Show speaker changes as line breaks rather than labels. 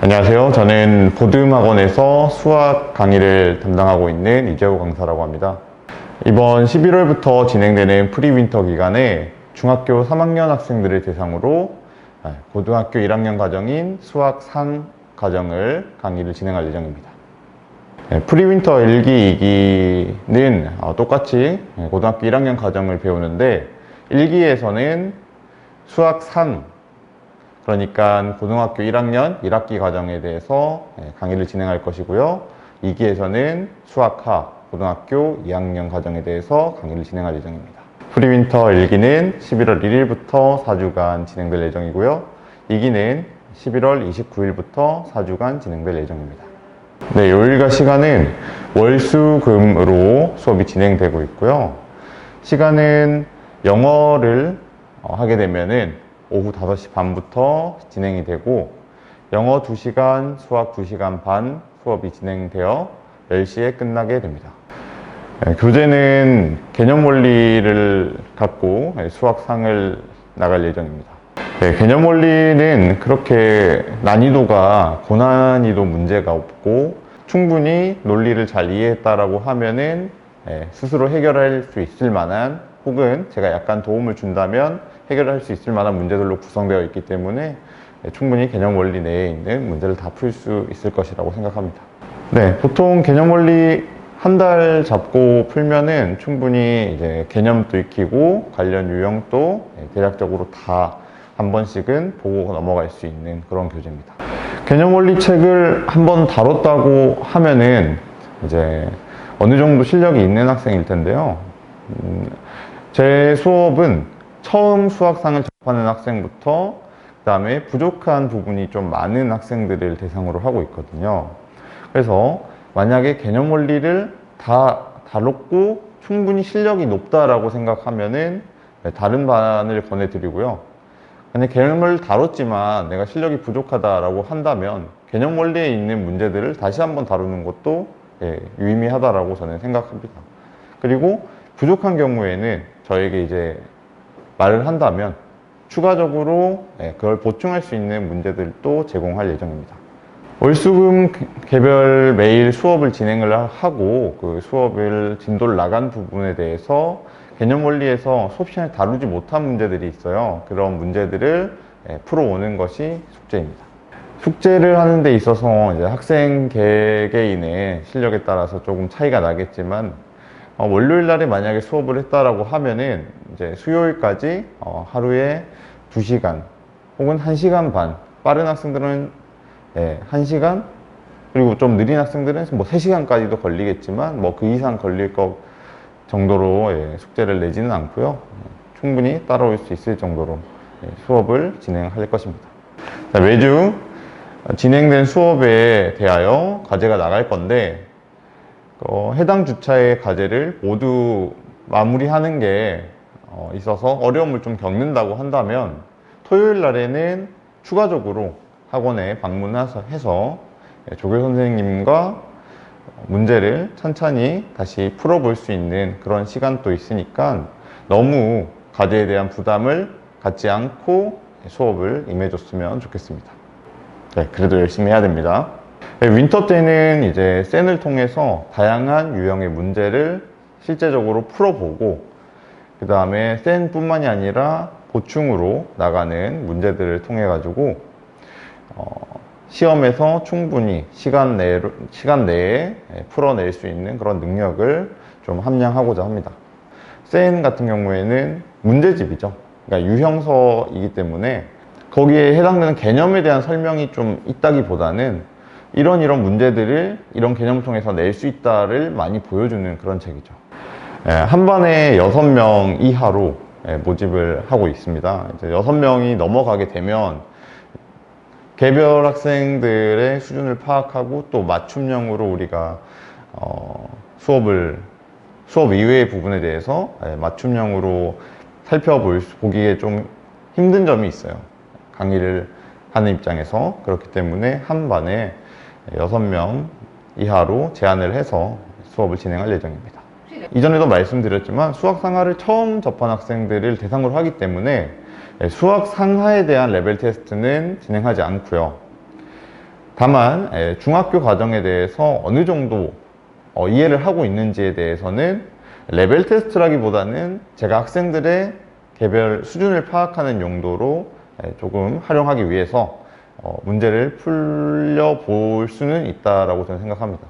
안녕하세요. 저는 보듬학원에서 수학 강의를 담당하고 있는 이재호 강사라고 합니다. 이번 11월부터 진행되는 프리윈터 기간에 중학교 3학년 학생들을 대상으로 고등학교 1학년 과정인 수학 상 과정을 강의를 진행할 예정입니다. 프리윈터 1기, 2기는 똑같이 고등학교 1학년 과정을 배우는데 1기에서는 수학 상, 그러니까 고등학교 1학년 1학기 과정에 대해서 강의를 진행할 것이고요. 2기에서는 수학하, 고등학교 2학년 과정에 대해서 강의를 진행할 예정입니다. 프리윈터 1기는 11월 1일부터 4주간 진행될 예정이고요. 2기는 11월 29일부터 4주간 진행될 예정입니다. 네, 요일과 시간은 월, 수, 금으로 수업이 진행되고 있고요. 시간은 영어를 하게 되면은 오후 5시 반부터 진행이 되고 영어 2시간, 수학 2시간 반 수업이 진행되어 10시에 끝나게 됩니다. 교재는 개념 원리를 갖고 수학상을 나갈 예정입니다. 개념 원리는 그렇게 난이도가 고난이도 문제가 없고 충분히 논리를 잘 이해했다라고 하면은 스스로 해결할 수 있을 만한, 혹은 제가 약간 도움을 준다면 해결할 수 있을 만한 문제들로 구성되어 있기 때문에 충분히 개념 원리 내에 있는 문제를 다 풀 수 있을 것이라고 생각합니다. 네, 보통 개념 원리 한 달 잡고 풀면은 충분히 이제 개념도 익히고 관련 유형도 대략적으로 다 한 번씩은 보고 넘어갈 수 있는 그런 교재입니다. 개념 원리 책을 한번 다뤘다고 하면은 이제 어느 정도 실력이 있는 학생일 텐데요. 제 수업은 처음 수학상을 접하는 학생부터 그 다음에 부족한 부분이 좀 많은 학생들을 대상으로 하고 있거든요. 그래서 만약에 개념 원리를 다 다뤘고 충분히 실력이 높다라고 생각하면은 다른 반을 권해드리고요. 만약 개념을 다뤘지만 내가 실력이 부족하다라고 한다면 개념 원리에 있는 문제들을 다시 한번 다루는 것도 유의미하다라고 저는 생각합니다. 그리고 부족한 경우에는 저에게 이제 말을 한다면 추가적으로 그걸 보충할 수 있는 문제들도 제공할 예정입니다. 월수금 개별 매일 수업을 진행을 하고 그 수업을 진도를 나간 부분에 대해서 개념 원리에서 수업 시간에 다루지 못한 문제들이 있어요. 그런 문제들을 풀어오는 것이 숙제입니다. 숙제를 하는 데 있어서 이제 학생 개개인의 실력에 따라서 조금 차이가 나겠지만 월요일 날에 만약에 수업을 했다라고 하면은 이제 수요일까지 하루에 2시간 혹은 1시간 반, 빠른 학생들은 1시간, 그리고 좀 느린 학생들은 뭐 3시간까지도 걸리겠지만 뭐 그 이상 걸릴 것 정도로 숙제를 내지는 않고요. 충분히 따라올 수 있을 정도로 수업을 진행할 것입니다. 매주 진행된 수업에 대하여 과제가 나갈 건데 해당 주차의 과제를 모두 마무리하는 게 있어서 어려움을 좀 겪는다고 한다면 토요일 날에는 추가적으로 학원에 방문해서 조교 선생님과 문제를 천천히 다시 풀어볼 수 있는 그런 시간도 있으니까 너무 과제에 대한 부담을 갖지 않고 수업을 임해줬으면 좋겠습니다. 네, 그래도 열심히 해야 됩니다. 윈터 때는 이제 센을 통해서 다양한 유형의 문제를 실제적으로 풀어보고 그 다음에 센 뿐만이 아니라 보충으로 나가는 문제들을 통해 가지고 시험에서 충분히 시간 내에 풀어낼 수 있는 그런 능력을 좀 함양하고자 합니다. 센 같은 경우에는 문제집이죠. 그러니까 유형서이기 때문에 거기에 해당되는 개념에 대한 설명이 좀 있다기보다는 이런 문제들을 이런 개념을 통해서 낼 수 있다를 많이 보여주는 그런 책이죠. 한 반에 6명 이하로 모집을 하고 있습니다. 이제 6명이 넘어가게 되면 개별 학생들의 수준을 파악하고 또 맞춤형으로 우리가 수업 이외의 부분에 대해서 맞춤형으로 살펴보기에 좀 힘든 점이 있어요. 강의를 하는 입장에서. 그렇기 때문에 한 반에 6명 이하로 제한을 해서 수업을 진행할 예정입니다. 이전에도 말씀드렸지만 수학 상하를 처음 접한 학생들을 대상으로 하기 때문에 수학 상하에 대한 레벨 테스트는 진행하지 않고요. 다만 중학교 과정에 대해서 어느 정도 이해를 하고 있는지에 대해서는 레벨 테스트라기보다는 제가 학생들의 개별 수준을 파악하는 용도로 조금 활용하기 위해서 문제를 풀려볼 수는 있다라고 저는 생각합니다.